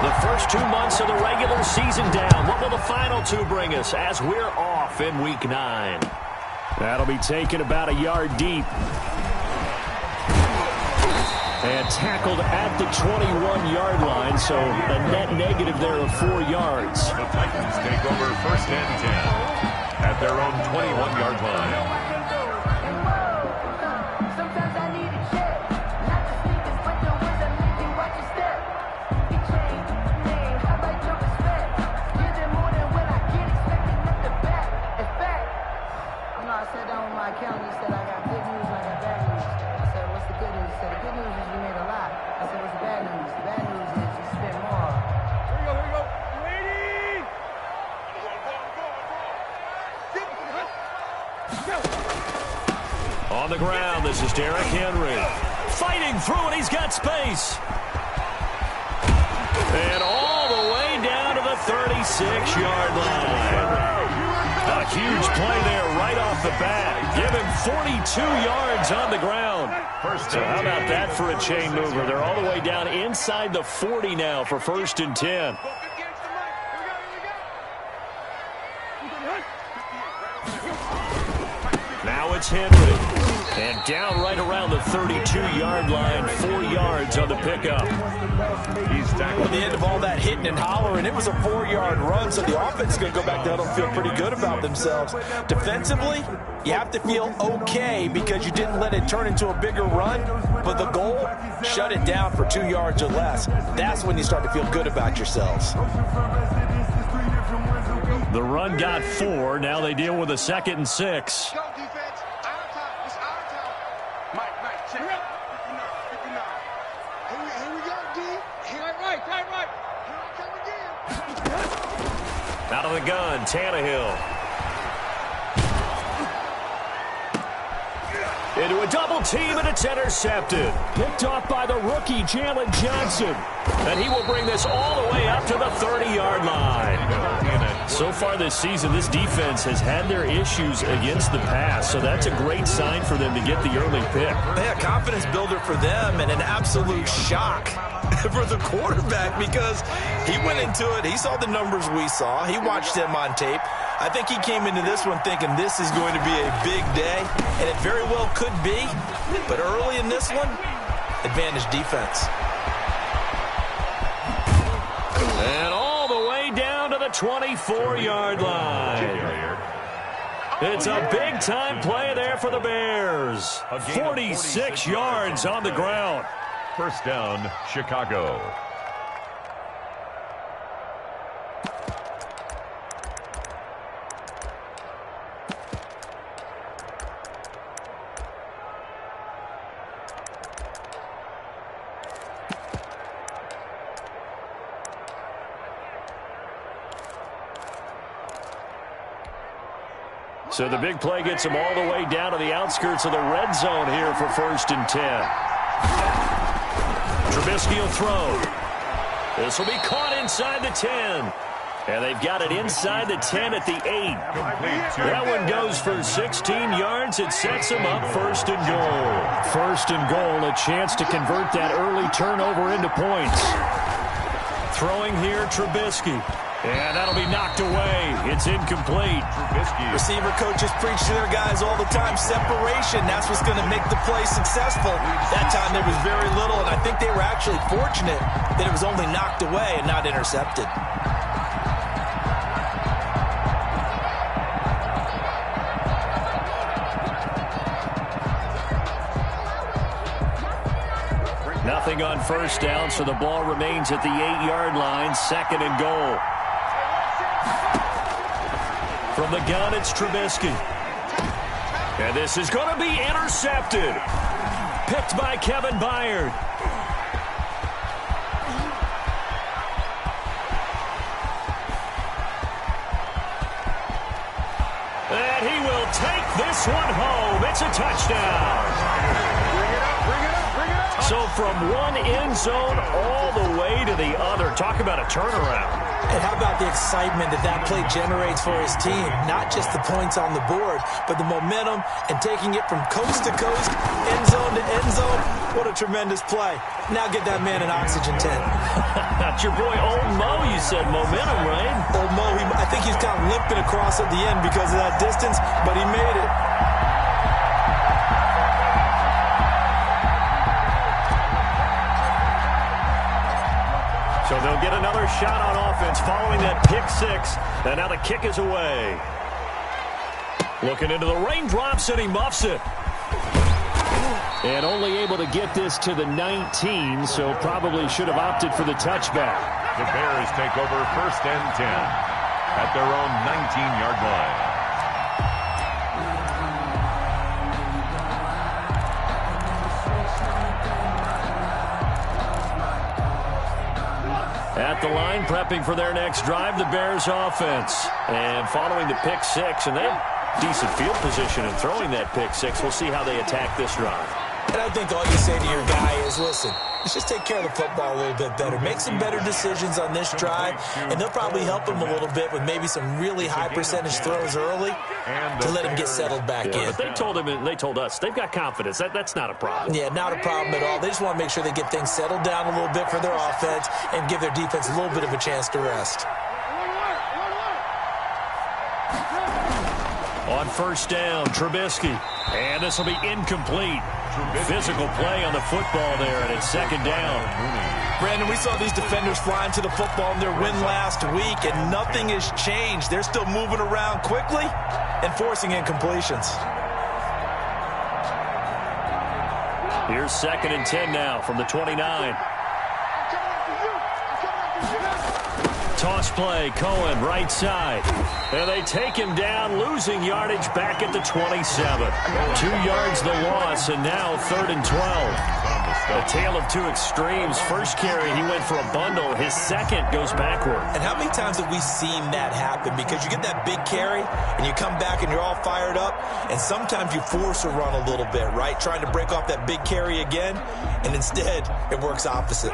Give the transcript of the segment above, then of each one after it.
The first 2 months of the regular season down. What will the final 2 bring us as we're off in Week 9? That'll be taken about a yard deep. And tackled at the 21-yard line, so a net negative there of 4 yards. The Titans take over 1st and 10 at their own 21-yard line. On the ground, this is Derrick Henry. Fighting through, and he's got space. And all the way down to the 36-yard line. A huge play there right off the bat. Give him 42 yards on the ground. So how about that for a chain mover? They're all the way down inside the 40 now for 1st and 10. Now it's Henry. And down right around the 32-yard line, 4 yards on the pickup. He's tackled at the end of all that hitting and hollering. It was a 4-yard run, so the offense is going to go back there and feel pretty good about themselves. Defensively, you have to feel okay because you didn't let it turn into a bigger run. But the goal, shut it down for 2 yards or less. That's when you start to feel good about yourselves. The run got 4. Now they deal with a 2nd and 6. Out of the gun, Tannehill. Into a double team, and it's intercepted. Picked off by the rookie, Jalen Johnson. And he will bring this all the way up to the 30-yard line. So far this season, this defense has had their issues against the pass, so that's a great sign for them to get the early pick. Yeah, confidence builder for them and an absolute shock for the quarterback because he went into it. He saw the numbers we saw. He watched them on tape. I think he came into this one thinking this is going to be a big day, and it very well could be. But early in this one, advantage defense. And all the way down to the 24-yard line. It's a big-time play there for the Bears. 46 yards on the ground. 1st down, Chicago. So the big play gets them all the way down to the outskirts of the red zone here for 1st and 10. Trubisky will throw. This will be caught inside the 10. And they've got it inside the 10 at the 8. That one goes for 16 yards. It sets them up 1st and goal. 1st and goal, a chance to convert that early turnover into points. Throwing here, Trubisky. And that'll be knocked away. It's incomplete. Receiver coaches preach to their guys all the time. Separation, that's what's going to make the play successful. That time there was very little, and I think they were actually fortunate that it was only knocked away and not intercepted. Nothing on 1st down, so the ball remains at the 8-yard line. 2nd and goal. From the gun, it's Trubisky. And this is going to be intercepted. Picked by Kevin Byard. And he will take this one home. It's a touchdown. Bring it up, bring it up, bring it up. So from one end zone all the way to the other. Talk about a turnaround. And how about the excitement that that play generates for his team? Not just the points on the board, but the momentum and taking it from coast to coast, end zone to end zone. What a tremendous play. Now get that man an oxygen tent. about your boy Old Mo? You said momentum, right? Old Mo, I think he's kind of limping across at the end because of that distance, but he made it. So they'll get another shot on offense following that pick six. And now the kick is away. Looking into the raindrops, and he muffs it. And only able to get this to the 19, so probably should have opted for the touchback. The Bears take over 1st and 10 at their own 19-yard line. At the line, prepping for their next drive, the Bears offense. And following the pick six, and they have decent field position in throwing that pick six. We'll see how they attack this drive. And I think all you say to your guy is, listen, let's just take care of the football a little bit better. Make some better decisions on this drive, and they'll probably help him a little bit with maybe some really high percentage throws early to let him get settled back in. But they told him, and they told us, they've got confidence. That's not a problem. Yeah, not a problem at all. They just want to make sure they get things settled down a little bit for their offense and give their defense a little bit of a chance to rest. On 1st down, Trubisky. And this will be incomplete. Physical play on the football there, and it's 2nd down. Brandon, we saw these defenders flying to the football in their win last week, and nothing has changed. They're still moving around quickly and forcing incompletions. Here's 2nd and 10 now from the 29. Toss play, Cohen, right side. And they take him down, losing yardage back at the 27. 2 yards the loss, and now 3rd and 12. A tale of two extremes. First carry, he went for a bundle. His second goes backward. And how many times have we seen that happen? Because you get that big carry, and you come back, and you're all fired up, and sometimes you force a run a little bit, right? Trying to break off that big carry again, and instead, it works opposite.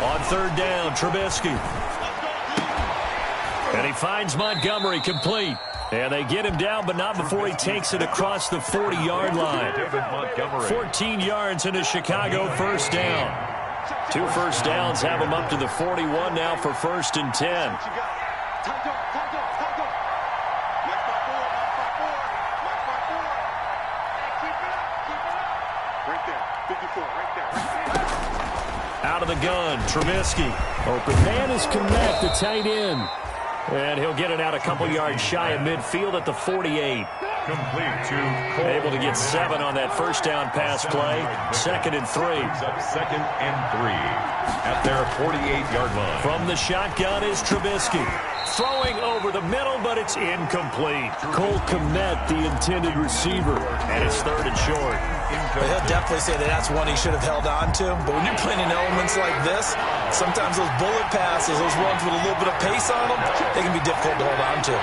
On 3rd down, Trubisky. And he finds Montgomery complete. And they get him down, but not before he takes it across the 40-yard line. 14 yards into Chicago, 1st down. 2 first downs have him up to the 41 now for 1st and 10. Out of the gun, Trubisky. Open man is Kmet, the tight end. And he'll get it out a couple yards shy of midfield at the 48. Complete to Cole. Able to get 7 on that 1st down pass play. 2nd and 3. 2nd and 3 at their 48-yard line. From the shotgun is Trubisky. Throwing over the middle, but it's incomplete. Cole Kmet, the intended receiver. And it's 3rd and short. But he'll definitely say that that's one he should have held on to. But when you're playing in elements like this, sometimes those bullet passes, those runs with a little bit of pace on them, they can be difficult to hold on to.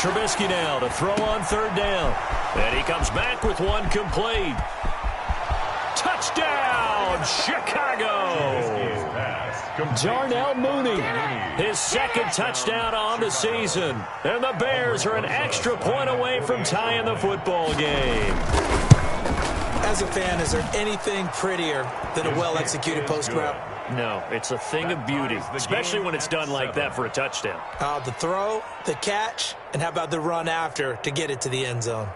Trubisky now to throw on 3rd down. And he comes back with one complete. Touchdown, Chicago! Darnell Mooney, his 2nd touchdown on the season. And the Bears are an extra point away from tying the football game. As a fan, is there anything prettier than a well-executed post route? No, it's a thing of beauty, especially when it's done like that for a touchdown. The throw, the catch, and how about the run after to get it to the end zone?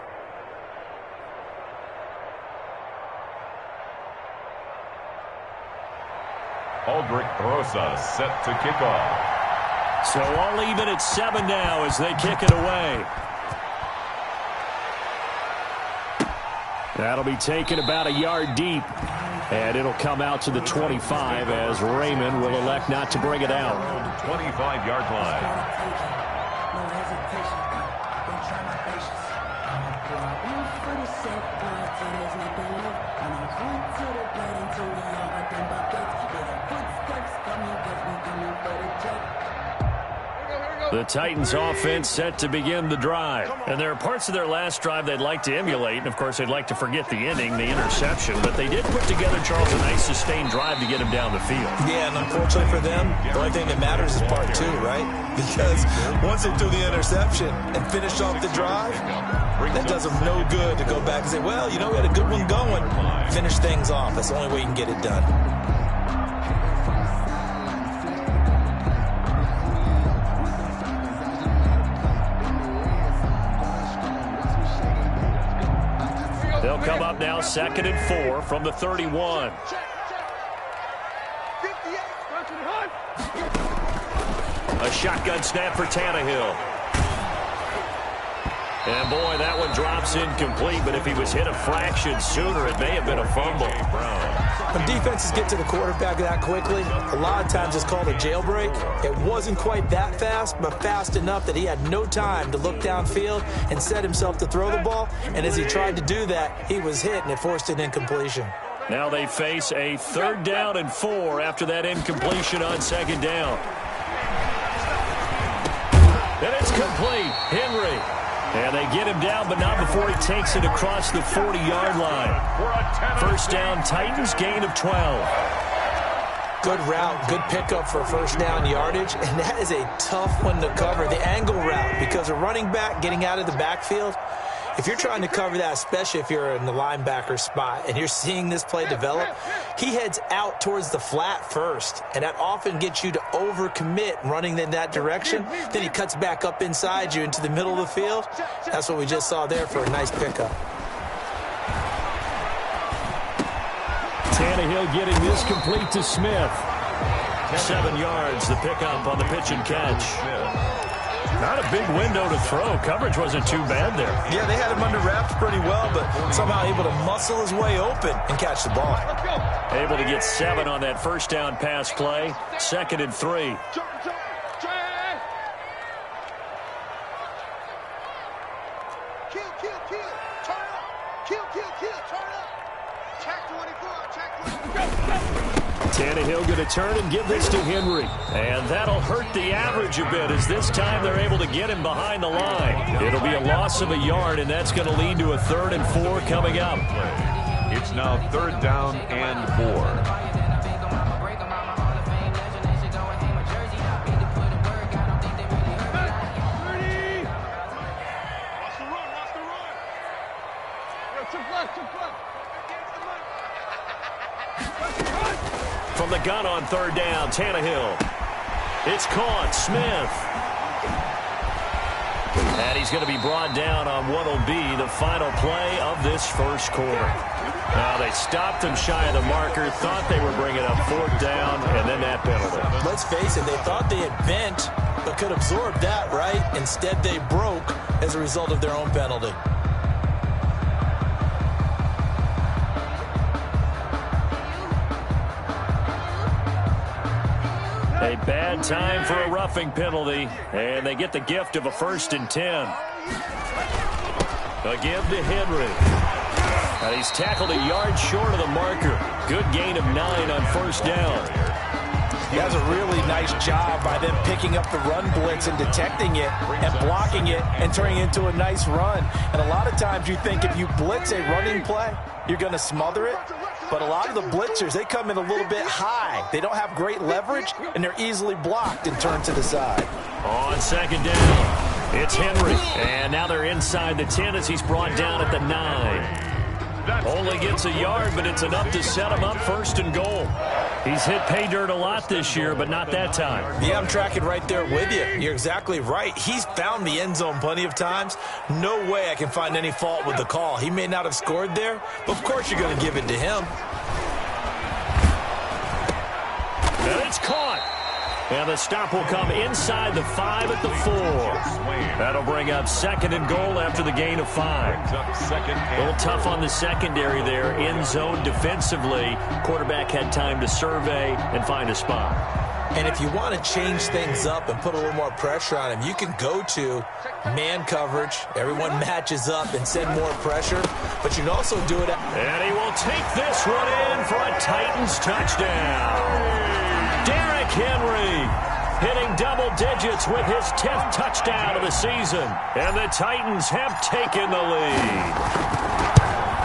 Aldrich Rosa set to kick off. So all even at 7 now as they kick it away. That'll be taken about a yard deep. And it'll come out to the 25 as Raymond will elect not to bring it out. 25-yard line. The Titans offense set to begin the drive. And there are parts of their last drive they'd like to emulate. And, of course, they'd like to forget the inning, the interception. But they did put together, Charles, a nice sustained drive to get him down the field. Yeah, and unfortunately for them, the only thing that matters is part two, right? Because once they threw the interception and finished off the drive, that does them no good to go back and say, well, you know, we had a good one going. Finish things off. That's the only way you can get it done. They'll come up now 2nd and 4 from the 31. A shotgun snap for Tannehill. And, boy, that one drops incomplete, but if he was hit a fraction sooner, it may have been a fumble. When defenses get to the quarterback that quickly, a lot of times it's called a jailbreak. It wasn't quite that fast, but fast enough that he had no time to look downfield and set himself to throw the ball. And as he tried to do that, he was hit, and it forced an incompletion. Now they face a 3rd down and 4 after that incompletion on 2nd down. And it's complete. Henry. And they get him down, but not before he takes it across the 40-yard line. 1st down, Titans, gain of 12. Good route, good pickup for 1st down yardage, and that is a tough one to cover, the angle route, because a running back getting out of the backfield, if you're trying to cover that, especially if you're in the linebacker spot and you're seeing this play develop, he heads out towards the flat first, and that often gets you to overcommit running in that direction. Then he cuts back up inside you into the middle of the field. That's what we just saw there for a nice pickup. Tannehill getting this complete to Smith. 7 yards, the pickup on the pitch and catch. Not a big window to throw. Coverage wasn't too bad there. Yeah, they had him under wraps pretty well, but somehow able to muscle his way open and catch the ball. Able to get 7 on that 1st down pass play. 2nd and 3. Tannehill going to turn and give this to Henry. And that'll hurt the average a bit as this time they're able to get him behind the line. It'll be a loss of a yard, and that's going to lead to a 3rd and 4 coming up. It's now 3rd down and 4. From the gun on 3rd down, Tannehill. It's caught, Smith. And he's going to be brought down on what will be the final play of this 1st quarter. Now they stopped him shy of the marker, thought they were bringing up 4th down, and then that penalty. Let's face it, they thought they had bent, but could absorb that, right? Instead, they broke as a result of their own penalty. A bad time for a roughing penalty, and they get the gift of a 1st and 10. A give to Henry. And he's tackled a yard short of the marker. Good gain of 9 on 1st down. That was a really nice job by them picking up the run blitz and detecting it and blocking it and turning it into a nice run. And a lot of times you think if you blitz a running play, you're going to smother it. But a lot of the blitzers, they come in a little bit high. They don't have great leverage, and they're easily blocked and turned to the side. On 2nd down, it's Henry. And now they're inside the 10 as he's brought down at the 9. Only gets a yard, but it's enough to set him up 1st and goal. He's hit pay dirt a lot this year, but not that time. Yeah, I'm tracking right there with you. You're exactly right. He's found the end zone plenty of times. No way I can find any fault with the call. He may not have scored there, but of course you're going to give it to him. And it's caught. And the stop will come inside the 5 at the 4. That'll bring up 2nd and goal after the gain of 5. A little tough on the secondary there. In zone defensively. Quarterback had time to survey and find a spot. And if you want to change things up and put a little more pressure on him, you can go to man coverage. Everyone matches up and send more pressure. But you can also do it. And he will take this one in for a Titans touchdown. Derrick Henry. hitting double digits with his 10th touchdown of the season. And the Titans have taken the lead.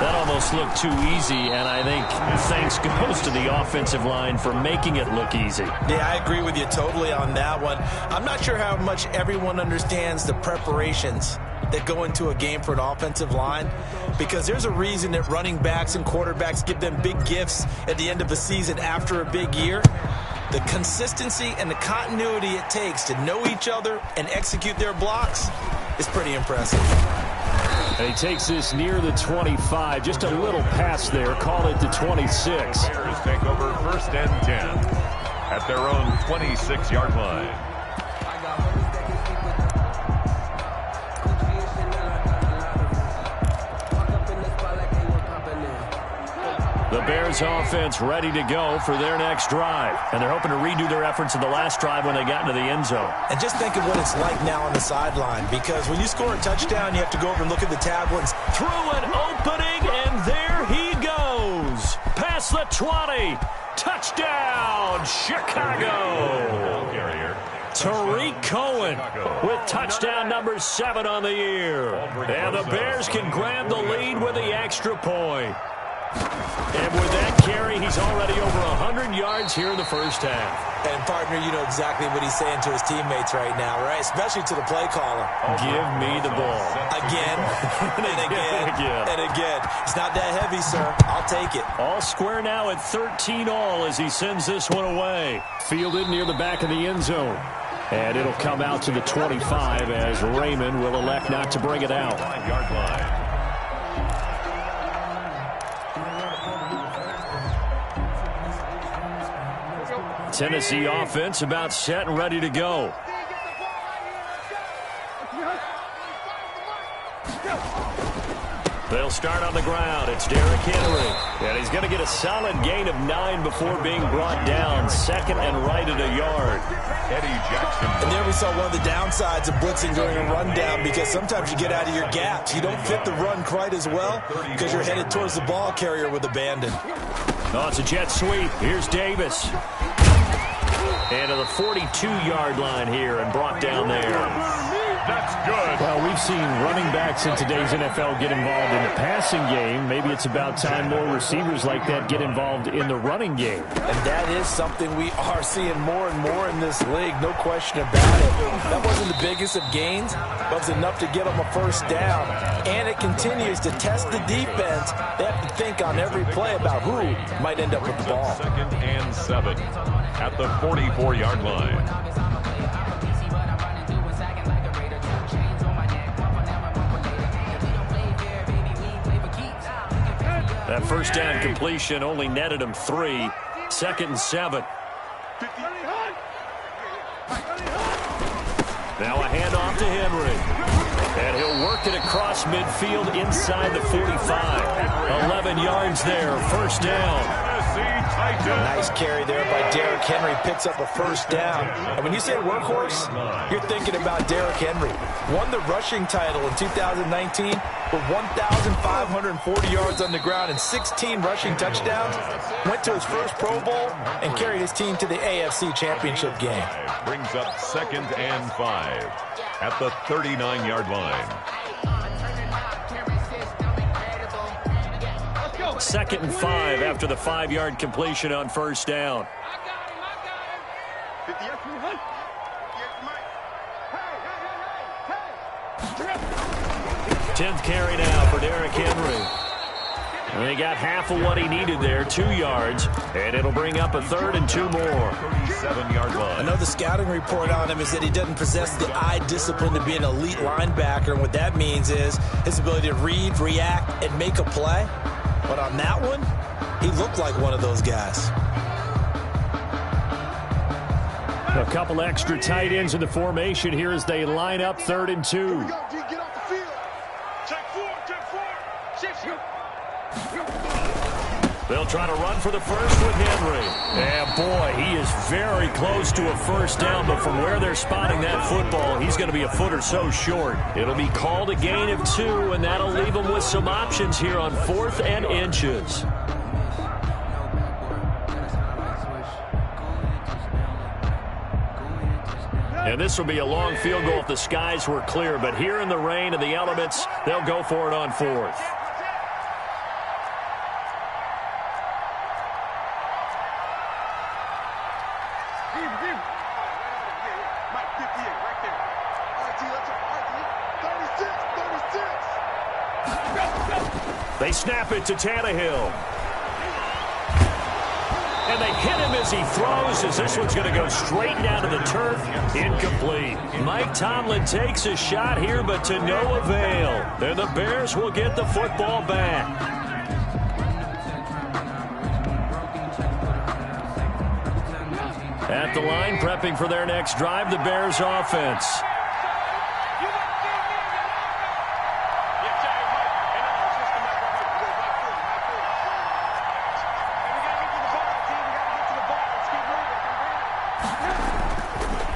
That almost looked too easy, and I think thanks goes to the offensive line for making it look easy. Yeah, I agree with you totally on that one. I'm not sure how much everyone understands the preparations that go into a game for an offensive line, because there's a reason that running backs and quarterbacks give them big gifts at the end of a season after a big year. The consistency and the continuity it takes to know each other and execute their blocks is pretty impressive. And he takes this near the 25. Just a little pass there. Call it the 26. Bears take over 1st and 10 at their own 26-yard line. The Bears offense ready to go for their next drive. And they're hoping to redo their efforts in the last drive when they got into the end zone. And just think of what it's like now on the sideline, because when you score a touchdown, you have to go over and look at the tablets. Through an opening, and there he goes. Past the 20. Touchdown, Chicago. Tariq Cohen with touchdown number 7 on the year. And the Bears can grab the lead with the extra point. And with that carry, he's already over 100 yards here in the first half. And, partner, you know exactly what he's saying to his teammates right now, right? Especially to the play caller. Give me the ball. Again, and again, and again. It's not that heavy, sir. I'll take it. All square now at 13 all as he sends this one away. Fielded near the back of the end zone. And it'll come out to the 25 as Raymond will elect not to bring it out. 5-yard line. Tennessee offense about set and ready to go. They'll start on the ground. It's Derrick Henry. And he's going to get a solid gain of 9 before being brought down. 2nd and right at a yard. Eddie Jackson. And there we saw one of the downsides of blitzing during a rundown, because sometimes you get out of your gaps. You don't fit the run quite as well because you're headed towards the ball carrier with abandon. Oh, it's a jet sweep. Here's Davis. And to the 42-yard line here and brought down there. That's good. Well, we've seen running backs in today's NFL get involved in the passing game. Maybe it's about time more receivers like that get involved in the running game. And that is something we are seeing more and more in this league, no question about it. That wasn't the biggest of gains, but it was enough to get them a first down. And it continues to test the defense. They have to think on every play about who might end up with the ball. 2nd and 7 at the 44-yard line. That first down completion only netted him 3. 2nd and 7. Now a handoff to Henry. And he'll work it across midfield inside the 45. 11 yards there. First down. Nice carry there by Derrick Henry. Picks up a first down. And when you say workhorse, you're thinking about Derrick Henry. Won the rushing title in 2019 with 1,540 yards on the ground and 16 rushing touchdowns. Went to his first Pro Bowl and carried his team to the AFC Championship game. Brings up 2nd and 5 at the 39-yard line. 2nd and 5 after the 5-yard completion on first down. Tenth carry now for Derrick Henry. And he got half of what he needed there, 2 yards, and it'll bring up a 3rd and 2 more. 37-yard line. Another scouting report on him is that he doesn't possess the eye discipline to be an elite linebacker, and what that means is his ability to read, react, and make a play. But on that one, he looked like one of those guys. A couple extra tight ends in the formation here as they line up 3rd and 2. They'll try to run for the first with Henry. And boy, he is very close to a first down, but from where they're spotting that football, he's going to be a foot or so short. It'll be called a gain of 2, and that'll leave them with some options here on 4th and inches. And this will be a long field goal if the skies were clear. But here in the rain and the elements, they'll go for it on fourth. They snap it to Tannehill. And they hit him as he throws, as this one's going to go straight down to the turf. Incomplete. Mike Tomlin takes a shot here, but to no avail. And the Bears will get the football back. At the line, prepping for their next drive, the Bears offense.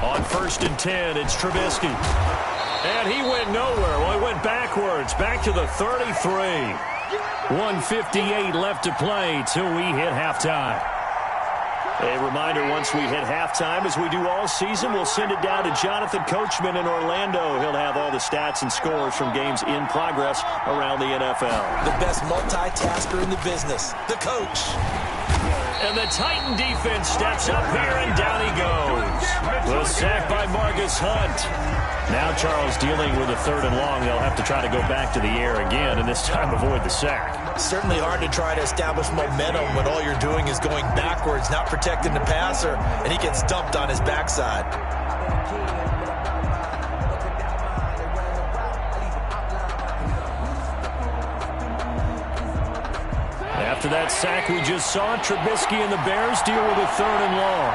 On 1st and 10, it's Trubisky. And he went nowhere. Well, he went backwards, back to the 33. 1:58 left to play till we hit halftime. A reminder, once we hit halftime, as we do all season, we'll send it down to Jonathan Coachman in Orlando. He'll have all the stats and scores from games in progress around the NFL. The best multitasker in the business, the coach. And the Titan defense steps up here, and down he goes. The sack by Marcus Hunt. Now Charles dealing with a 3rd and long. They'll have to try to go back to the air again, and this time avoid the sack. Certainly hard to try to establish momentum when all you're doing is going backwards, not protecting the passer, and he gets dumped on his backside. After that sack we just saw, Trubisky and the Bears deal with a 3rd and long.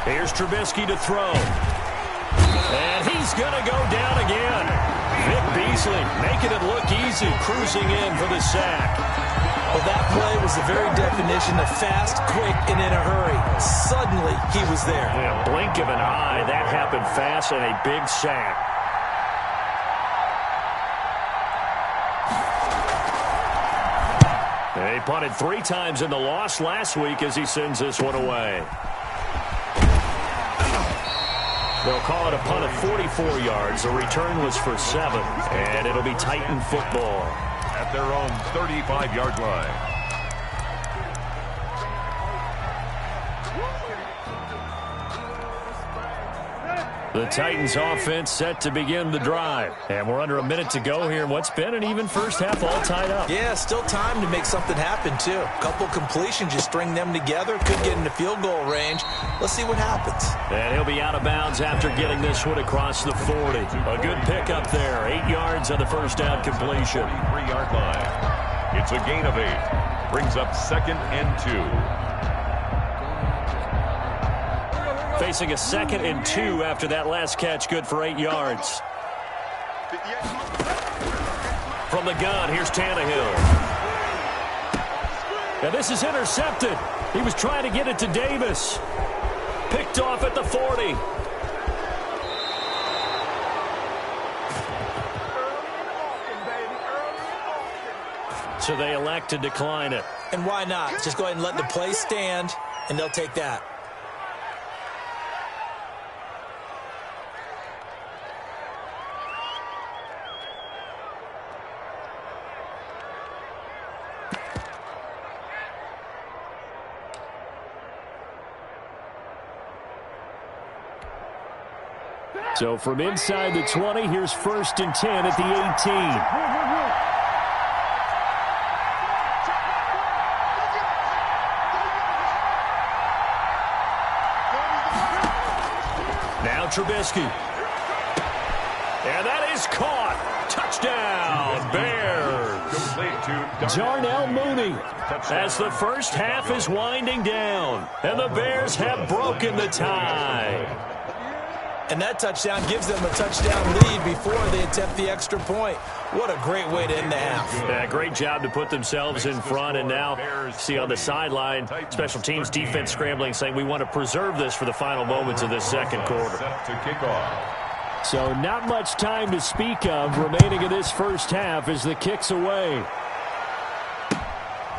Here's Trubisky to throw. And he's going to go down again. Vic Beasley making it look easy, cruising in for the sack. Well, that play was the very definition of fast, quick, and in a hurry. Suddenly, he was there. In a blink of an eye, that happened fast, and a big sack. They punted 3 times in the loss last week as he sends this one away. They'll call it a punt of 44 yards. The return was for 7, and it'll be Titan football. At their own 35-yard line. The Titans offense set to begin the drive. And we're under a minute to go here in what's been an even first half, all tied up. Yeah, still time to make something happen, too. A couple completions, you string them together, could get into field goal range. Let's see what happens. And he'll be out of bounds after getting this one across the 40. A good pickup there. 8 yards on the first down completion. 43-yard line. It's a gain of 8. Brings up 2nd and 2. Facing a 2nd and 2 after that last catch, good for 8 yards. From the gun, here's Tannehill. Now this is intercepted. He was trying to get it to Davis. Picked off at the 40. So they elect to decline it. And why not? Just go ahead and let the play stand, and they'll take that. So from inside the 20, here's 1st and 10 at the 18. Now Trubisky. And that is caught. Touchdown, Bears. Darnell Mooney as the first half is winding down. And the Bears have broken the tie. And that touchdown gives them a touchdown lead before they attempt the extra point. What a great way to end the half. Yeah, great job to put themselves in front. And now, see on the sideline, special teams defense scrambling, saying we want to preserve this for the final moments of this second quarter. Set to kick off. So not much time to speak of remaining in this first half as the kick's away.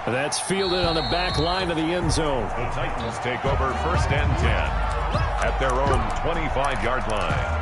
That's fielded on the back line of the end zone. The Titans take over 1st and 10 at their own 25-yard line.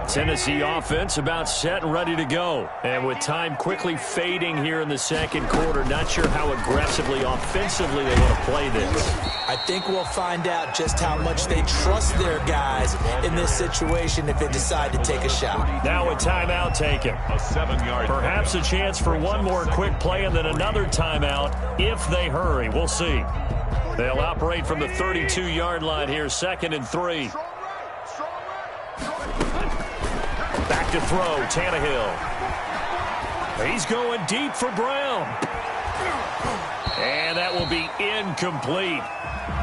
Tennessee offense about set and ready to go. And with time quickly fading here in the second quarter, not sure how aggressively, offensively they want to play this. I think we'll find out just how much they trust their guys in this situation if they decide to take a shot. Now a timeout taken. A 7-yard. Perhaps a chance for one more quick play and then another timeout if they hurry. We'll see. They'll operate from the 32-yard line here, 2nd and 3. Back to throw, Tannehill. He's going deep for Brown. And that will be incomplete.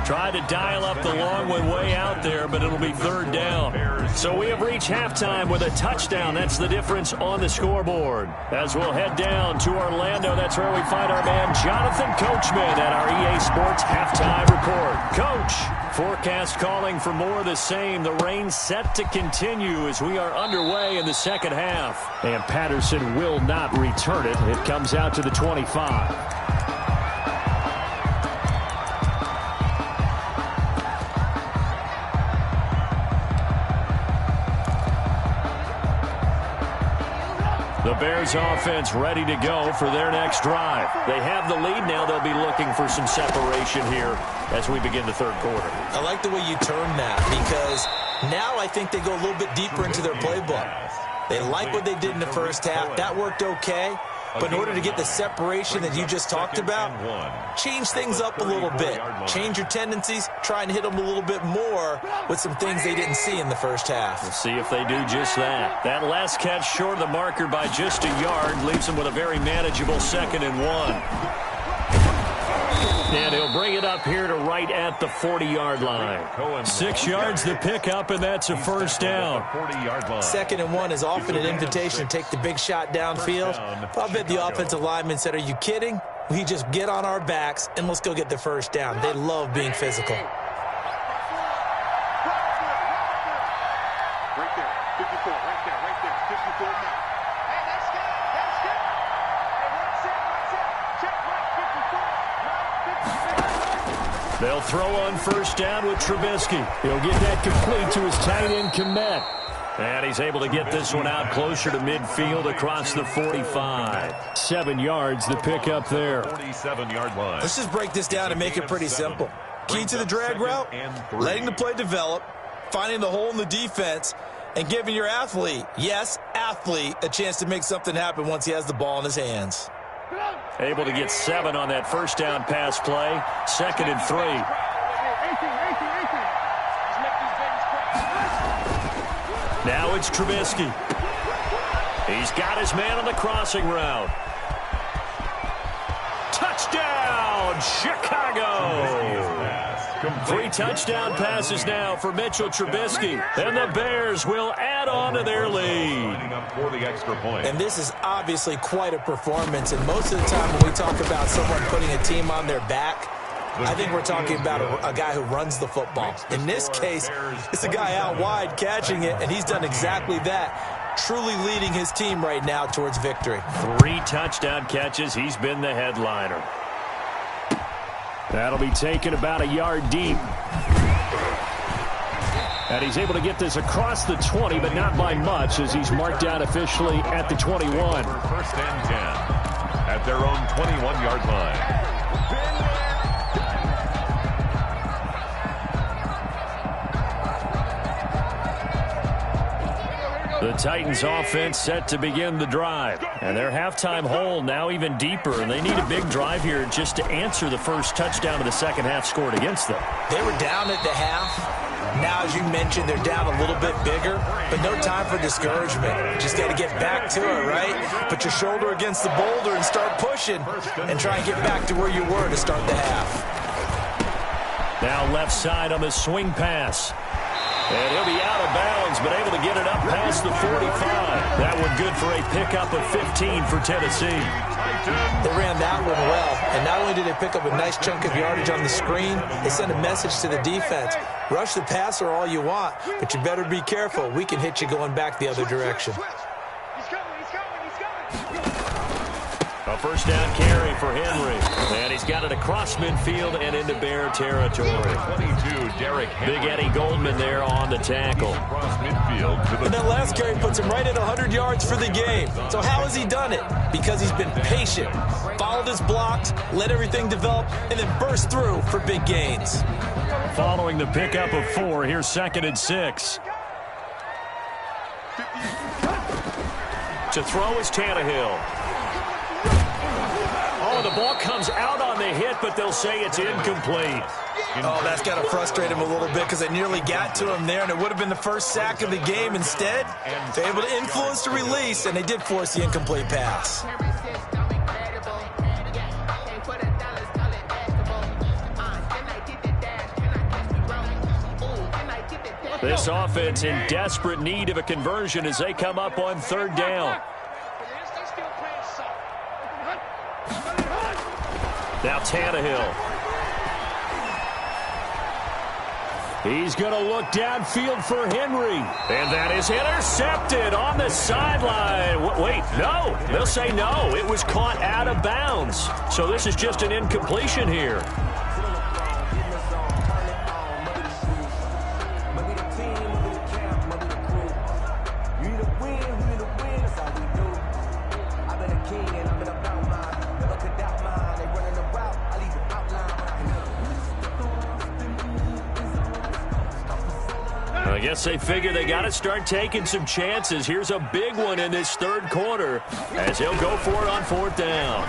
Tried to dial up the long one way out there, but it'll be 3rd down. So we have reached halftime with a touchdown. That's the difference on the scoreboard. As we'll head down to Orlando, that's where we find our man Jonathan Coachman at our EA Sports Halftime Report. Coach, forecast calling for more of the same. The rain set to continue as we are underway in the second half. And Patterson will not return it. It comes out to the 25. The Bears offense ready to go for their next drive. They have the lead now. They'll be looking for some separation here as we begin the third quarter. I like the way you turn that because now I think they go a little bit deeper into their playbook. They like what they did in the first half. That worked okay. But in order to get the separation that you just talked about, change things up a little bit. Change your tendencies, try and hit them a little bit more with some things they didn't see in the first half. We'll see if they do just that. That last catch short of the marker by just a yard leaves them with a very manageable 2nd and 1. And he'll bring it up here to right at the 40-yard line. 6 yards the pickup, and that's a 1st down. 2nd and 1 is often an invitation to take the big shot downfield. I bet the offensive lineman said, are you kidding? We just get on our backs, and let's go get the 1st down. They love being physical. Right there, 54, right there, 54 now. Hey, that's good, that's good. Hey, what's it? Check right, 54. They'll throw on 1st down with Trubisky. He'll get that complete to his tight end, Kmet. And he's able to get this one out closer to midfield across the 45. 7 yards, the pickup there. 47-yard line. Let's just break this down and make it pretty simple. Key to the drag route, letting the play develop, finding the hole in the defense, and giving your athlete, yes, athlete, a chance to make something happen once he has the ball in his hands. Able to get 7 on that 1st down pass play. 2nd and 3. Now it's Trubisky. He's got his man on the crossing route. Touchdown, Chicago! 3 touchdown passes now for Mitchell Trubisky. And the Bears will add on to their lead. And this is obviously quite a performance. And most of the time when we talk about someone putting a team on their back, I think we're talking about a guy who runs the football. In this case, it's a guy out wide catching it, and he's done exactly that, truly leading his team right now towards victory. 3 touchdown catches. He's been the headliner. That'll be taken about a yard deep. And he's able to get this across the 20, but not by much, as he's marked out officially at the 21. 1st and 10 at their own 21-yard line. The Titans offense set to begin the drive. And their halftime hole now even deeper. And they need a big drive here just to answer the first touchdown of the second half scored against them. They were down at the half. Now, as you mentioned, they're down a little bit bigger, but no time for discouragement. Just got to get back to it, right? Put your shoulder against the boulder and start pushing and try and get back to where you were to start the half. Now left side on the swing pass. And he'll be out of bounds, but able to get it up past the 45. That one good for a pickup of 15 for Tennessee. They ran that one well, and not only did they pick up a nice chunk of yardage on the screen, they sent a message to the defense. Rush the passer all you want, but you better be careful. We can hit you going back the other direction. A first down carry for Henry. And he's got it across midfield and into Bear territory. 22, Derrick Henry. Big Eddie Goldman there on the tackle. Across midfield to the And that last carry puts him right at 100 yards for the game. So how has he done it? Because he's been patient, followed his blocks, let everything develop, and then burst through for big gains. Following the pickup of 4, here's 2nd and 6. To throw is Tannehill. Oh, the ball comes out on the hit, but they'll say it's incomplete. Oh, that's got to frustrate him a little bit because they nearly got to him there, and it would have been the first sack of the game. Instead, they're able to influence the release, and they did force the incomplete pass. This offense in desperate need of a conversion as they come up on 3rd down. Now Tannehill. He's going to look downfield for Henry. And that is intercepted on the sideline. Wait, no. They'll say no. It was caught out of bounds. So this is just an incompletion here. I guess they figure they got to start taking some chances. Here's a big one in this 3rd quarter as he'll go for it on 4th down.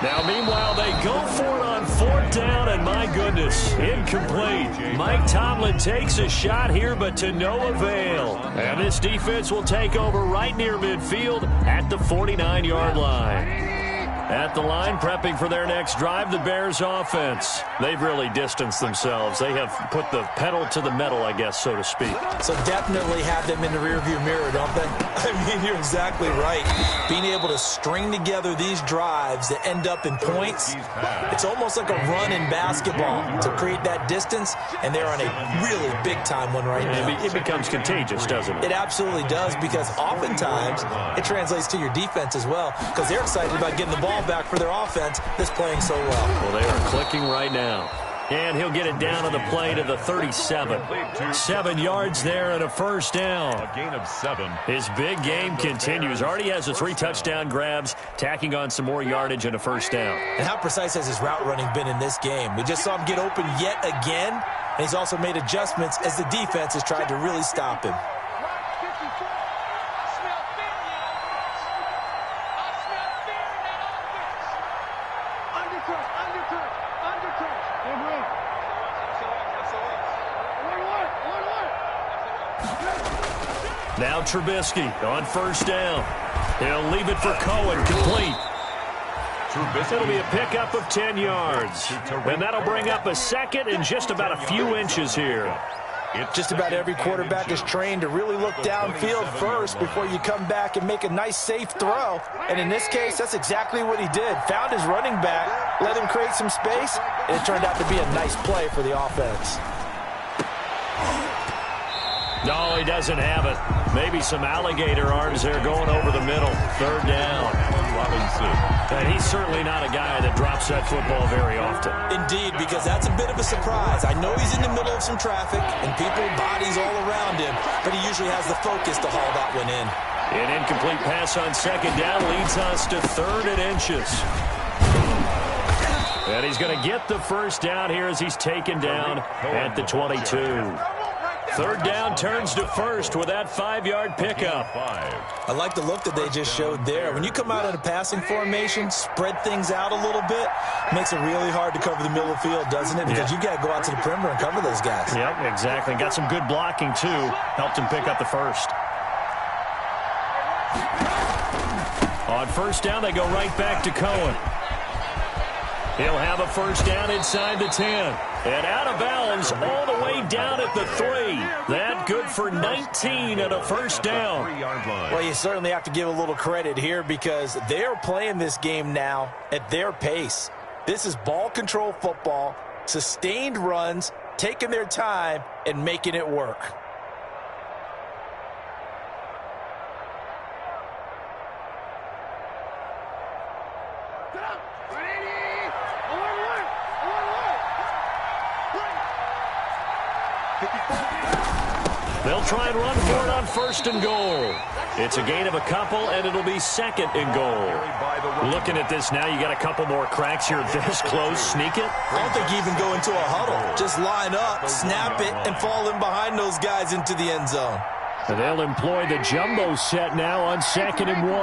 Now, meanwhile, they go for it on 4th down, and my goodness, incomplete. Mike Tomlin takes a shot here, but to no avail. And this defense will take over right near midfield at the 49-yard line. At the line, prepping for their next drive, the Bears offense. They've really distanced themselves. They have put the pedal to the metal, I guess, so to speak. So definitely have them in the rearview mirror, don't they? I mean, you're exactly right. Being able to string together these drives that end up in points, it's almost like a run in basketball to create that distance, and they're on a really big-time one right now. It becomes contagious, doesn't it? It absolutely does, because oftentimes it translates to your defense as well, because they're excited about getting the ball back for their offense that's playing so well. Well, they are clicking right now. And he'll get it down on the play to the 37. 7 yards there and a first down. A gain of 7. His big game continues. Already has the 3 touchdown grabs, tacking on some more yardage and a first down. And how precise has his route running been in this game? We just saw him get open yet again, and he's also made adjustments as the defense has tried to really stop him. Now Trubisky on first down. He'll leave it for Cohen, complete. It'll be a pickup of 10 yards. And that'll bring up a 2nd and just about a few inches here. Just about every quarterback is trained to really look downfield first before you come back and make a nice, safe throw. And in this case, that's exactly what he did. Found his running back, let him create some space, and it turned out to be a nice play for the offense. No, he doesn't have it. Maybe some alligator arms there going over the middle. 3rd down. And he's certainly not a guy that drops that football very often. Indeed, because that's a bit of a surprise. I know he's in the middle of some traffic and people, bodies all around him, but he usually has the focus to haul that one in. An incomplete pass on 2nd down leads us to 3rd and inches. And he's going to get the first down here as he's taken down at the 22. 3rd down turns to 1st with that 5-yard pickup. I like the look that they just showed there. When you come out in a passing formation, spread things out a little bit, makes it really hard to cover the middle of the field, doesn't it? Because you got to go out to the perimeter and cover those guys. Yep, exactly. Got some good blocking, too. Helped him pick up the first. On first down, they go right back to Cohen. He'll have a first down inside the 10. And out of bounds all the way down at the 3. That good for 19 and a first down. Well, you certainly have to give a little credit here because they're playing this game now at their pace. This is ball control football, sustained runs, taking their time, and making it work. They'll try and run for it on 1st and goal. It's a gain of a couple, and it'll be 2nd and goal. Looking at this now, you got a couple more cracks here this close. Sneak it? I don't think you even go into a huddle. Just line up, snap it, and fall in behind those guys into the end zone. And they'll employ the jumbo set now on 2nd and 1.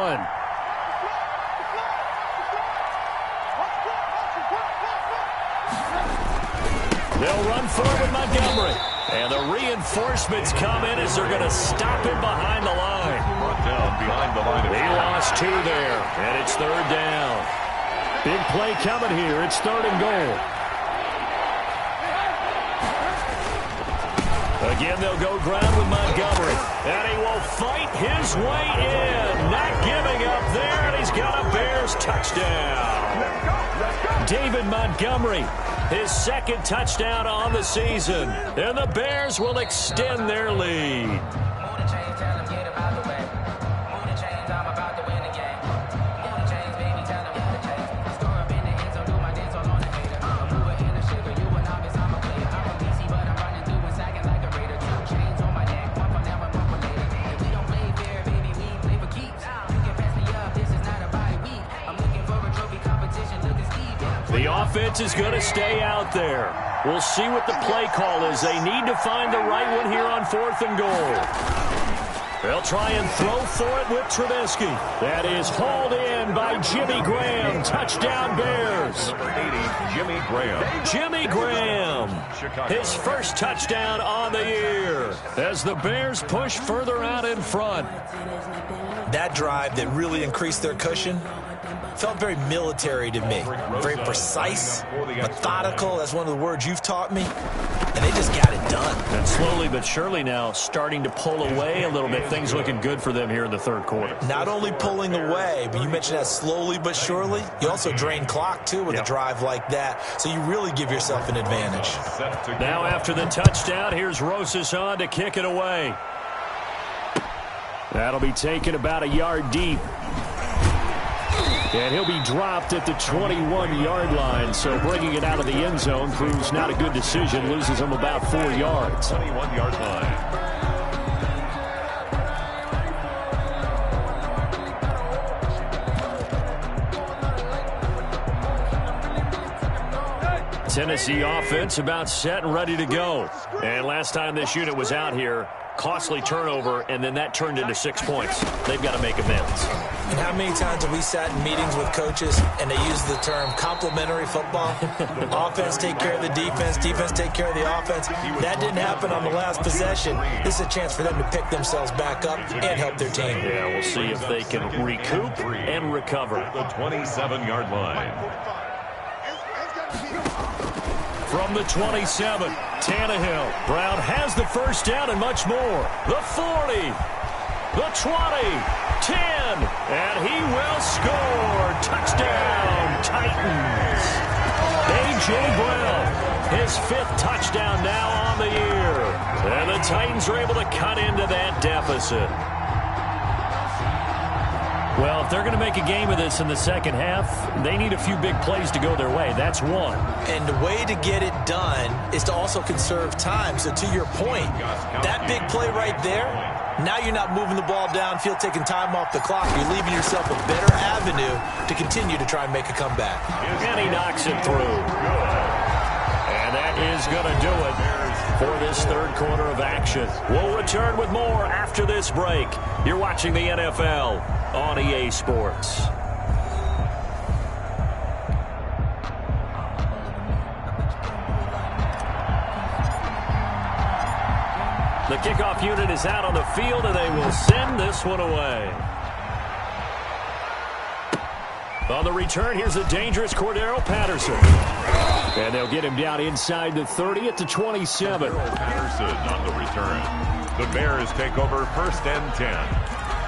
They'll run forward with Montgomery. And the reinforcements come in as they're going to stop him behind the line. Brought down behind the line. He lost 2 there, and it's 3rd down. Big play coming here. It's 3rd and goal. Again, they'll go ground with Montgomery. And he will fight his way in. Not giving up there, and he's got a Bears touchdown. David Montgomery, his 2nd touchdown on the season. And the Bears will extend their lead. The offense is going to stay out there. We'll see what the play call is. They need to find the right one here on 4th and goal. They'll try and throw for it with Trubisky. That is hauled in by Jimmy Graham. Touchdown Bears. Number 80, Jimmy Graham. Jimmy Graham, his first touchdown on the year as the Bears push further out in front. That drive that really increased their cushion felt very military to me. Very precise, methodical. That's one of the words you've taught me. And they just got it done. And slowly but surely now starting to pull away a little bit. Things looking good for them here in the 3rd quarter. Not only pulling away, but you mentioned that slowly but surely. You also drain clock, too, with a drive like that. So you really give yourself an advantage. Now after the touchdown, here's Rosas on to kick it away. That'll be taken about a yard deep. And he'll be dropped at the 21-yard line. So bringing it out of the end zone proves not a good decision. Loses him about 4 yards. 21-yard line. Tennessee offense about set and ready to go. And last time this unit was out here, costly turnover, and then that turned into 6 points. They've got to make amends. And how many times have we sat in meetings with coaches and they use the term complementary football? Offense take care of the defense, defense take care of the offense. That didn't happen on the last possession. This is a chance for them to pick themselves back up and help their team. Yeah, we'll see if they can recoup and recover. The 27-yard line. From the 27, Tannehill. Brown has the first down and much more. The 40, the 20, 10, and he will score. Touchdown, Titans. A.J. Brown, his 5th touchdown now on the year. And the Titans are able to cut into that deficit. Well, if they're going to make a game of this in the second half, they need a few big plays to go their way. That's one. And the way to get it done is to also conserve time. So to your point, that big play right there, now you're not moving the ball downfield, taking time off the clock. You're leaving yourself a better avenue to continue to try and make a comeback. And he knocks it through. And that is going to do it for this 3rd quarter of action. We'll return with more after this break. You're watching the NFL on EA Sports. The kickoff unit is out on the field, and they will send this one away. On the return, here's the dangerous Cordero Patterson. And they'll get him down inside the 30 at the 27. Patterson on the return. The Bears take over 1st and 10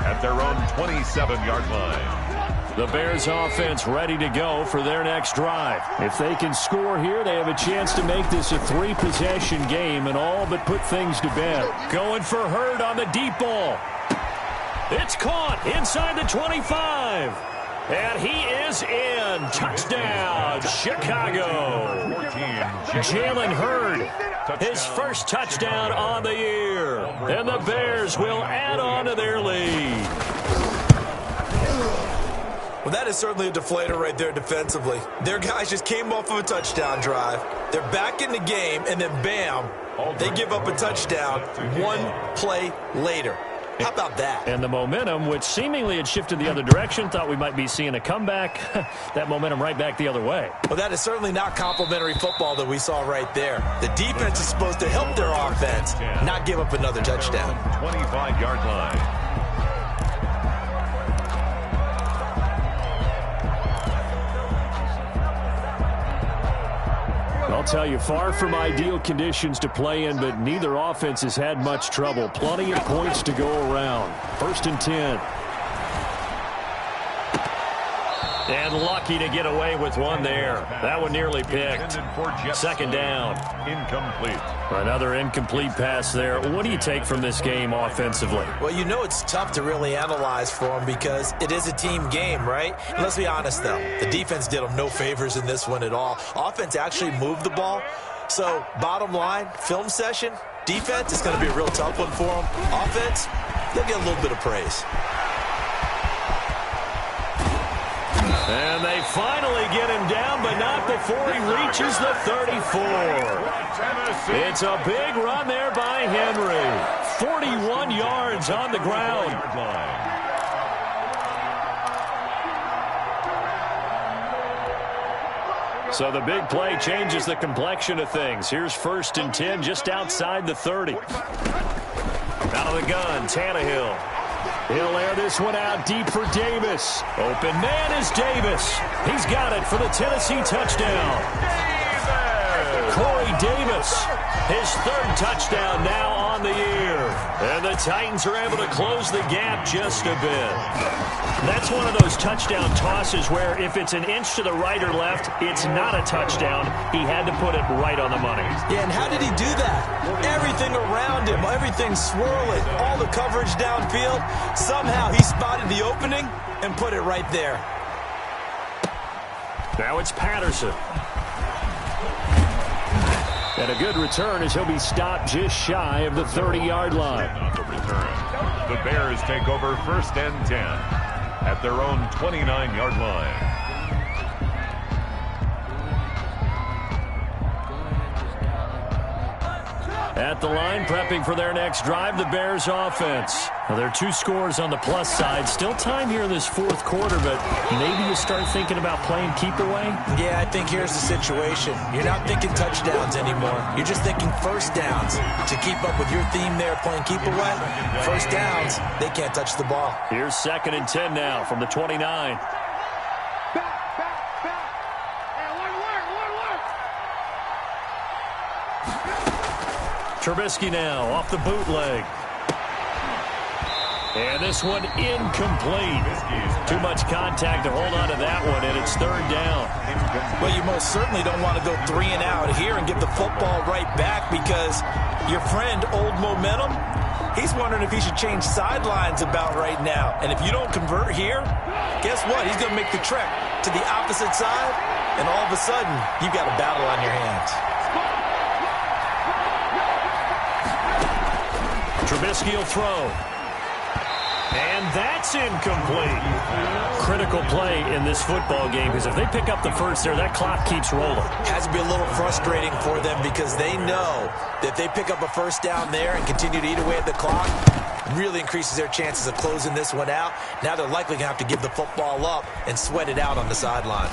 at their own 27-yard line. The Bears offense ready to go for their next drive. If they can score here, they have a chance to make this a 3-possession game and all but put things to bed. Going for Hurd on the deep ball. It's caught inside the 25. And he is in. Touchdown, Chicago. Jalen Hurd, his first touchdown on the year. And the Bears will add on to their lead. Well, that is certainly a deflator right there defensively. Their guys just came off of a touchdown drive. They're back in the game, and then bam, they give up a touchdown 1 play later. How about that? And the momentum, which seemingly had shifted the other direction, thought we might be seeing a comeback. That momentum right back the other way. Well, that is certainly not complimentary football that we saw right there. The defense is supposed to help their offense, not give up another touchdown. 25-yard line. I'll tell you, far from ideal conditions to play in, but neither offense has had much trouble. Plenty of points to go around. 1st and 10. And lucky to get away with one there. That one nearly picked. 2nd down. Incomplete. Another incomplete pass there. What do you take from this game offensively? Well, you know it's tough to really analyze for them because it is a team game, right? And let's be honest, though. The defense did them no favors in this one at all. Offense actually moved the ball. So, bottom line, film session, defense is going to be a real tough one for them. Offense, they'll get a little bit of praise. And they finally get him down, but not before he reaches the 34. It's a big run there by Henry. 41 yards on the ground. So the big play changes the complexion of things. Here's 1st and 10 just outside the 30. Out of the gun, Tannehill. He'll air this one out deep for Davis. Open man is Davis. He's got it for the Tennessee touchdown. Corey Davis, his 3rd touchdown now on the year. And the Titans are able to close the gap just a bit. That's one of those touchdown tosses where if it's an inch to the right or left, it's not a touchdown. He had to put it right on the money. Yeah, and how did he do that? Everything around him, everything swirling, all the coverage downfield. Somehow he spotted the opening and put it right there. Now it's Patterson. And a good return as he'll be stopped just shy of the 30-yard line. On the return, the Bears take over 1st and 10 at their own 29-yard line. At the line, prepping for their next drive, the Bears offense. Well, there are 2 scores on the plus side. Still time here in this 4th quarter, but maybe you start thinking about playing keep away? Yeah, I think here's the situation. You're not thinking touchdowns anymore. You're just thinking 1st downs. To keep up with your theme there, playing keep away, 1st downs, they can't touch the ball. Here's 2nd and 10 now from the 29. Trubisky now off the bootleg. And this one incomplete. Too much contact to hold on to that one, and it's 3rd down. Well, you most certainly don't want to go 3 and out here and give the football right back because your friend, Old Momentum, he's wondering if he should change sidelines about right now. And if you don't convert here, guess what? He's going to make the trek to the opposite side, and all of a sudden, you've got a battle on your hands. Trubisky will throw. And that's incomplete. Critical play in this football game because if they pick up the first there, that clock keeps rolling. Has to be a little frustrating for them because they know that if they pick up a 1st down there and continue to eat away at the clock, really increases their chances of closing this one out. Now they're likely going to have to give the football up and sweat it out on the sideline.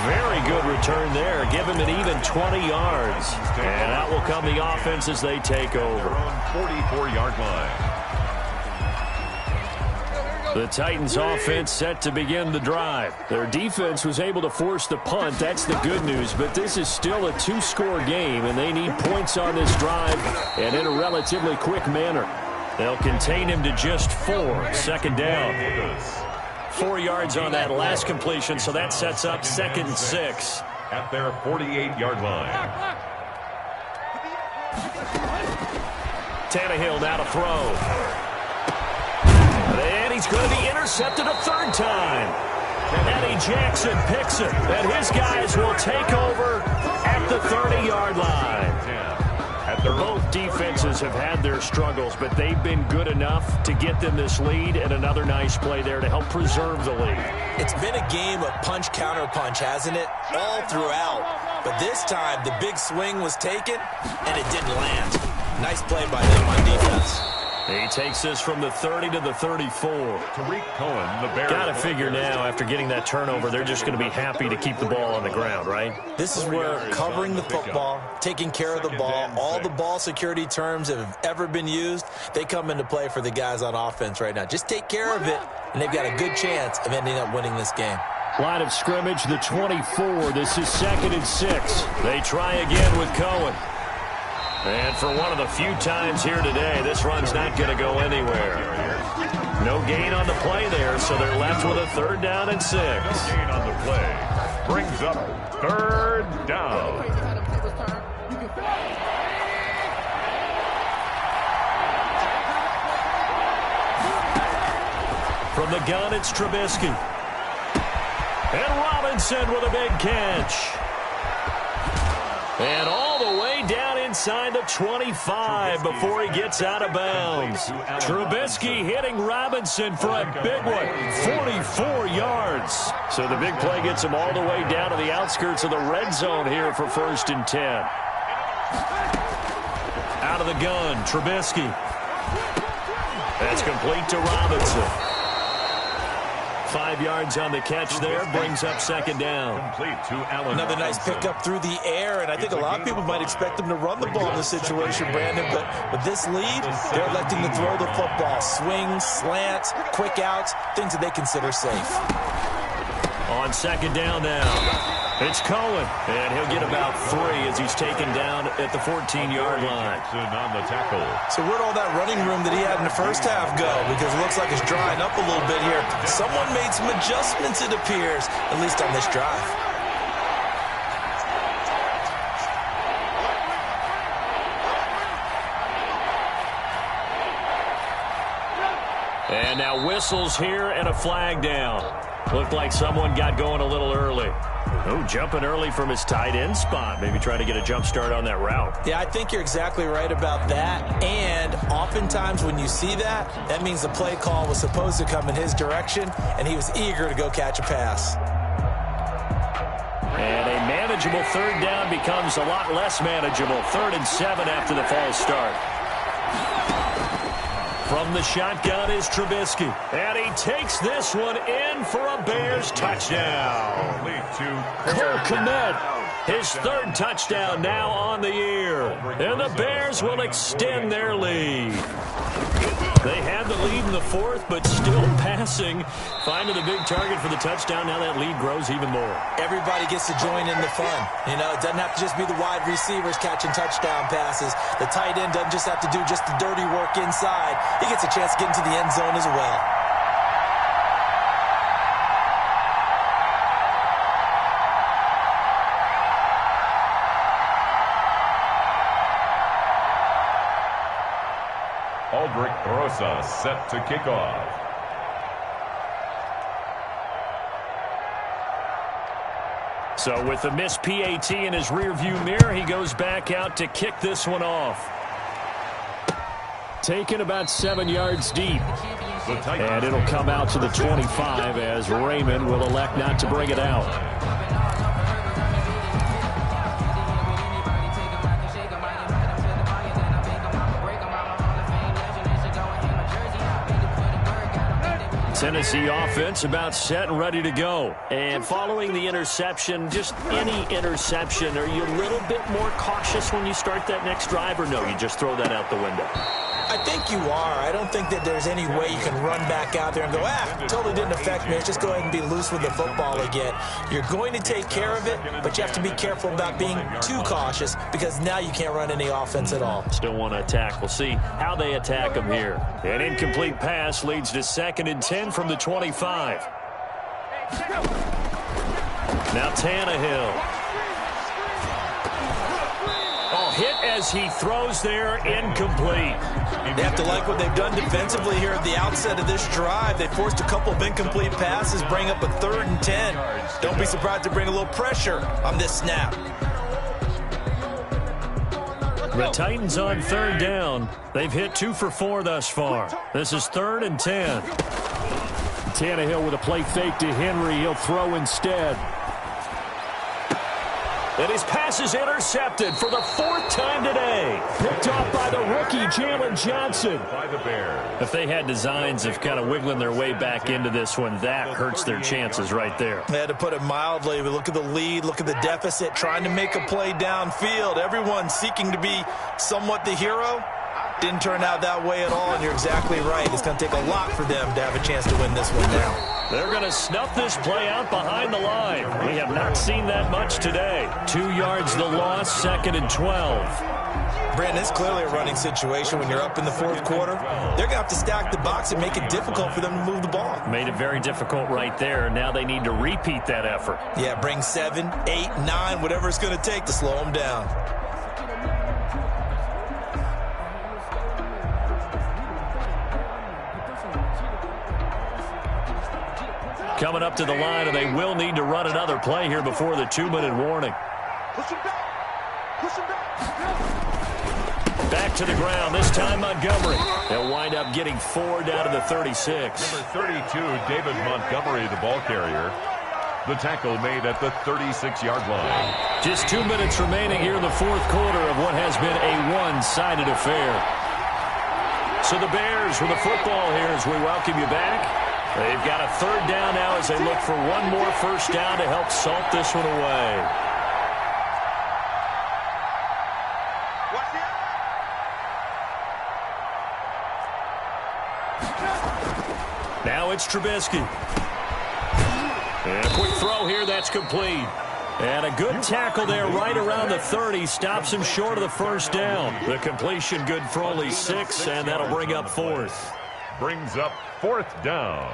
Very good return there. Give him an even 20 yards. And out will come the offense as they take over. 44-yard line. The Titans offense set to begin the drive. Their defense was able to force the punt. That's the good news, but this is still a two-score game, and they need points on this drive and in a relatively quick manner. They'll contain him to just 4. Second down. 4 yards on that last completion, so that sets up 2nd and 6. At their 48-yard line. Tannehill now to throw. And he's going to be intercepted a 3rd time. Eddie Jackson picks it, and his guys will take over at the 30-yard line. Both defenses have had their struggles, but they've been good enough to get them this lead, and another nice play there to help preserve the lead. It's been a game of punch-counter-punch, hasn't it? All throughout. But this time, the big swing was taken, and it didn't land. Nice play by them on defense. He takes this from the 30 to the 34. Tariq Cohen, the Bears. Got to figure now, after getting that turnover, they're just going to be happy to keep the ball on the ground, right? This is where covering the football, taking care of the ball, all the ball security terms that have ever been used, they come into play for the guys on offense right now. Just take care of it, and they've got a good chance of ending up winning this game. Line of scrimmage, the 24. This is 2nd and 6. They try again with Cohen. And for one of the few times here today, this run's not going to go anywhere. No gain on the play there, so they're left with a 3rd down and 6. Gain on the play brings up 3rd down. From the gun, it's Trubisky. And Robinson with a big catch. And all the way down inside the 25 before he gets out of bounds. Trubisky hitting Robinson for a big one, 44 yards. So the big play gets him all the way down to the outskirts of the red zone here for 1st and 10. Out of the gun, Trubisky. That's complete to Robinson. 5 yards on the catch there, brings up 2nd down. Complete to Allen. Another nice pickup through the air, and I think a lot of people might expect them to run the ball in this situation, Brandon, but with this lead, they're electing to throw the football. Swings, slants, quick outs, things that they consider safe. On 2nd down now. It's Cohen, and he'll get about 3 as he's taken down at the 14-yard line. On the tackle. So where'd all that running room that he had in the first half go? Because it looks like it's drying up a little bit here. Someone made some adjustments, it appears, at least on this drive. And now whistles here and a flag down. Looked like someone got going a little early. Oh, jumping early from his tight end spot. Maybe trying to get a jump start on that route. Yeah, I think you're exactly right about that. And oftentimes when you see that, that means the play call was supposed to come in his direction, and he was eager to go catch a pass. And a manageable 3rd down becomes a lot less manageable. 3rd and 7 after the false start. From the shotgun is Trubisky. And he takes this one in for a Bears touchdown. Cole Kmet, his 3rd touchdown now on the year. And the Bears will extend their lead. They had the lead in the 4th, but still passing. Finding the big target for the touchdown. Now that lead grows even more. Everybody gets to join in the fun. You know, it doesn't have to just be the wide receivers catching touchdown passes. The tight end doesn't just have to do just the dirty work inside. He gets a chance to get into the end zone as well. Aldrich Rosa set to kick off. So with the missed PAT in his rearview mirror, he goes back out to kick this one off. Taken about 7 yards deep. And it'll come out to the 25 as Raymond will elect not to bring it out. Tennessee offense about set and ready to go. And following the interception, just any interception, are you a little bit more cautious when you start that next drive, or no, you just throw that out the window? I think you are. I don't think that there's any way you can run back out there and go, totally didn't affect me. Let's just go ahead and be loose with the football again. You're going to take care of it, but you have to be careful about being too cautious because now you can't run any offense at all. Still want to attack. We'll see how they attack them here. An incomplete pass leads to 2nd and 10 from the 25. Now Tannehill. Oh, hit as he throws there, incomplete. They have to like what they've done defensively here at the outset of this drive. They forced a couple of incomplete passes, bring up a 3rd and 10. Don't be surprised to bring a little pressure on this snap. The Titans on 3rd down. They've hit 2 for 4 thus far. This is 3rd and 10. Tannehill with a play fake to Henry. He'll throw instead. And his pass is intercepted for the 4th time today. Picked off by the rookie, Jalen Johnson. By the Bears. If they had designs of kind of wiggling their way back into this one, that hurts their chances right there. They had to put it mildly. We look at the lead, look at the deficit, trying to make a play downfield. Everyone seeking to be somewhat the hero. Didn't turn out that way at all, and you're exactly right. It's going to take a lot for them to have a chance to win this one now. They're going to snuff this play out behind the line. We have not seen that much today. 2 yards the loss, 2nd and 12. Brandon, it's clearly a running situation when you're up in the 4th quarter. They're going to have to stack the box and make it difficult for them to move the ball. Made it very difficult right there. Now they need to repeat that effort. Yeah, bring 7, 8, 9, whatever it's going to take to slow them down. Coming up to the line, and they will need to run another play here before the 2-minute warning. Push him back. Push him back. Back to the ground, this time Montgomery. They'll wind up getting 4 down to the 36. Number 32, David Montgomery, the ball carrier. The tackle made at the 36-yard line. Just 2 minutes remaining here in the 4th quarter of what has been a one-sided affair. So the Bears with the football here as we welcome you back. They've got a 3rd down now as they look for one more first down to help salt this one away. Now it's Trubisky. And a quick throw here, that's complete. And a good tackle there right around the 30. Stops him short of the first down. The completion good for only 6, and that'll bring up 4th. Brings up 4th down.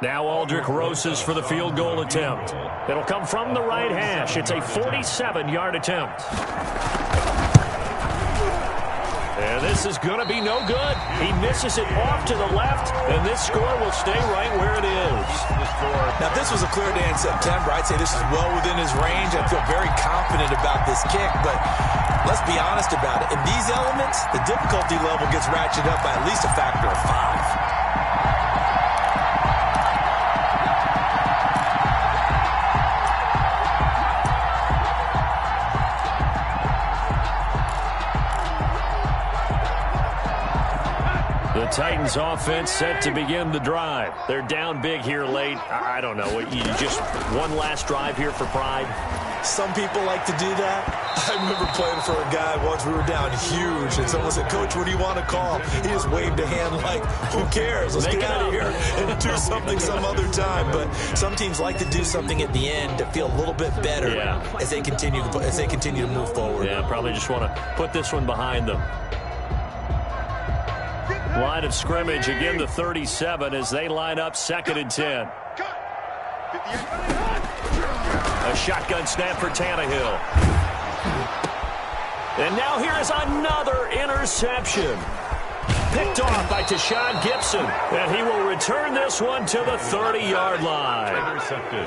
Now Aldrich Rosas for the field goal attempt. It'll come from the right hash. It's a 47-yard attempt. And this is going to be no good. He misses it off to the left, and this score will stay right where it is. Now, if this was a clear day in September, I'd say this is well within his range. I feel very confident about this kick, but let's be honest about it. In these elements, the difficulty level gets ratcheted up by at least a factor of 5. The Titans offense set to begin the drive. They're down big here late. I don't know. You just one last drive here for pride? Some people like to do that. I remember playing for a guy once. We were down huge, and someone said, "Coach, what do you want to call?" He just waved a hand like, "Who cares? Let's get out of here and do something some other time." But some teams like to do something at the end to feel a little bit better as they continue to move forward. Yeah, probably just want to put this one behind them. Line of scrimmage, again the 37 as they line up 2nd and 10. A shotgun snap for Tannehill. And now here is another interception. Picked off by Tashawn Gibson. And he will return this one to the 30-yard line. Intercepted.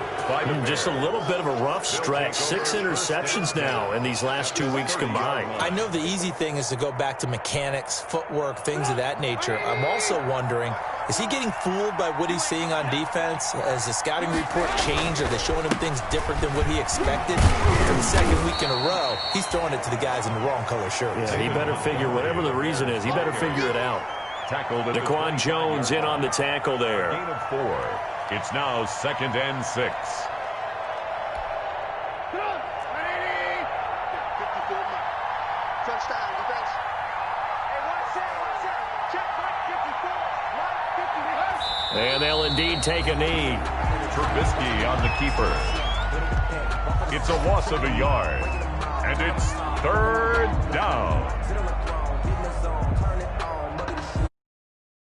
Just a little bit of a rough stretch. 6 interceptions now in these last 2 weeks combined. I know the easy thing is to go back to mechanics, footwork, things of that nature. I'm also wondering Is he getting fooled by what he's seeing on defense? Has the scouting report changed? Are they showing him things different than what he expected? For the second week in a row, he's throwing it to the guys in the wrong color shirts. Yeah, he better figure, whatever the reason is, he better figure it out. Tackled at Daquan Jones in on the tackle there. Gain of 4. It's now 2nd and 6. Touchdown, defense. Hey, one set. Check, Mike, 54. Mike, 50. And they'll indeed take a knee. Trubisky on the keeper. It's a loss of a yard. And it's 3rd down.